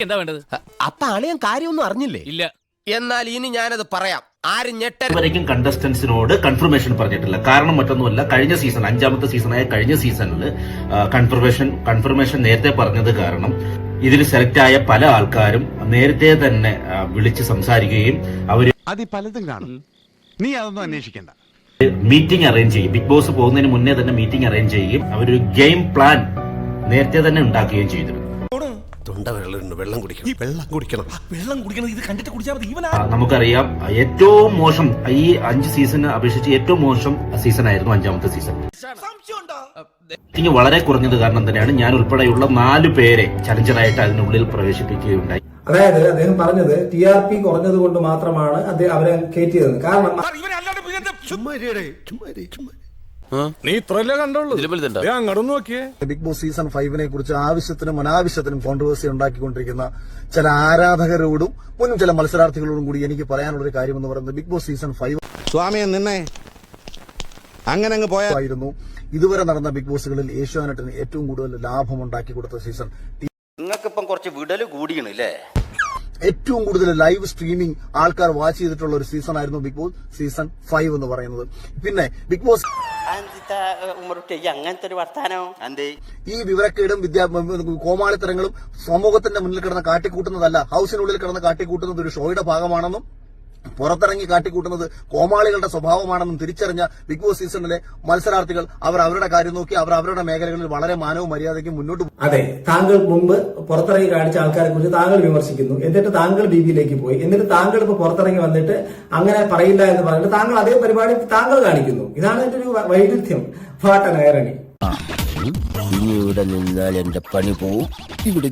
എന്താ വേണ്ടത്? അപ്പൊ അളിയൻ കാര്യമൊന്നും അറിഞ്ഞില്ലേ? ഇല്ല. എന്നാൽ ഇനി ഞാനത് പറയാം. ആരും വരയ്ക്കും കണ്ടസ്റ്റൻസിനോട് കൺഫർമേഷൻ പറഞ്ഞിട്ടില്ല. കാരണം മറ്റൊന്നുമല്ല, കഴിഞ്ഞ സീസൺ 5ാമത്തെ സീസണായ കഴിഞ്ഞ സീസണിൽ കൺഫർമേഷൻ നേരത്തെ പറഞ്ഞത് കാരണം ഇതിൽ സെലക്ട് ആയ പല ആൾക്കാരും നേരത്തെ തന്നെ വിളിച്ച് സംസാരിക്കുകയും അവര് പലതും കാണും. നീ അതൊന്നും അന്വേഷിക്കണ്ട. മീറ്റിംഗ് അറേഞ്ച് ചെയ്യും. ബിഗ് ബോസ് പോകുന്നതിന് മുന്നേ തന്നെ മീറ്റിംഗ് അറേഞ്ച് ചെയ്യുകയും അവരൊരു ഗെയിം പ്ലാൻ നേരത്തെ തന്നെ ഉണ്ടാക്കുകയും ചെയ്തിരുന്നു. നമുക്കറിയാം, ഏറ്റവും മോശം ഈ 5 സീസണ് അപേക്ഷിച്ച് ഏറ്റവും മോശം സീസൺ ആയിരുന്നു 5ാമത്തെ സീസൺ. വളരെ കുറഞ്ഞത് കാരണം തന്നെയാണ് ഞാൻ ഉൾപ്പെടെയുള്ള 4 പേരെ ചലഞ്ചറായിട്ട് അതിനുള്ളിൽ പ്രവേശിപ്പിക്കുകയുണ്ടായി. അതായത് അദ്ദേഹം പറഞ്ഞത് TRP കുറഞ്ഞത് കൊണ്ട് മാത്രമാണ് അവരെ കയറ്റിയത്. കാരണം നീ ഇത്രല്ലേ കണ്ടോളൂ. ബിഗ് ബോസ് സീസൺ 5നെ കുറിച്ച് ആവശ്യത്തിനും അനാവശ്യത്തിനും കോൺട്രവേഴ്സി ഉണ്ടാക്കിക്കൊണ്ടിരിക്കുന്ന ചില ആരാധകരോടും മുന്നും ചില മത്സരാർത്ഥികളോടും കൂടി എനിക്ക് പറയാനുള്ളൊരു കാര്യം എന്ന് പറയുന്നത്, ബിഗ് ബോസ് സീസൺ 5 സ്വാമിയെ നിന്നെ അങ്ങനെ അങ്ങ് ആയിരുന്നു ഇതുവരെ നടന്ന ബിഗ് ബോസുകളിൽ ഏഷ്യാനെറ്റിന് ഏറ്റവും കൂടുതൽ ലാഭം ഉണ്ടാക്കി കൊടുത്ത സീസൺ. നിങ്ങൾക്കിപ്പം കുറച്ച് വിടല് കൂടിയണല്ലേ? ഏറ്റവും കൂടുതൽ ലൈവ് സ്ട്രീമിംഗ് ആൾക്കാർ വാച്ച് ചെയ്തിട്ടുള്ള ഒരു സീസൺ ആയിരുന്നു ബിഗ് ബോസ് സീസൺ 5 എന്ന് പറയുന്നത്. പിന്നെ ബിഗ് ബോസ് അങ്ങനത്തെ ഒരു വർത്താനോ ഈ വിവരക്കേടും കോമാളിത്തരങ്ങളും സമൂഹത്തിന്റെ മുന്നിൽ കിടന്ന് കാട്ടിക്കൂട്ടുന്നതല്ല, ഹൌസിനുള്ളിൽ കിടന്ന് കാട്ടിക്കൂട്ടുന്നത് ഒരു ഷോയുടെ ഭാഗമാണെന്നും പുറത്തിറങ്ങി കാട്ടിക്കൂട്ടുന്നത് കോമാളികളുടെ സ്വഭാവമാണെന്നും തിരിച്ചറിഞ്ഞ ബിഗ് ബോസ് സീസണിലെ മത്സരാർത്ഥികൾ അവർ അവരുടെ കാര്യം നോക്കി അവർ അവരുടെ മേഖലകളിൽ വളരെ മാനവും മര്യാദയ്ക്കും മുന്നോട്ട് പോകും. അതെ, താങ്കൾ മുമ്പ് പുറത്തിറങ്ങി കാണിച്ച ആൾക്കാരെ കുറിച്ച് താങ്കൾ വിമർശിക്കുന്നു, എന്നിട്ട് താങ്കൾ BB-യിലേക്ക് പോയി, എന്നിട്ട് താങ്കൾ ഇപ്പൊ പുറത്തിറങ്ങി വന്നിട്ട് അങ്ങനെ പറയില്ല എന്ന് പറഞ്ഞിട്ട് താങ്കൾ അതേ പരിപാടി താങ്കൾ കാണിക്കുന്നു. ഇതാണ് എന്റെ ഒരു വൈരുദ്ധ്യം. ഫാട്ടൻ ഐറണി. ഇവിടെ നിന്നാൽ എന്റെ പണി പോവും. ഇവിടെ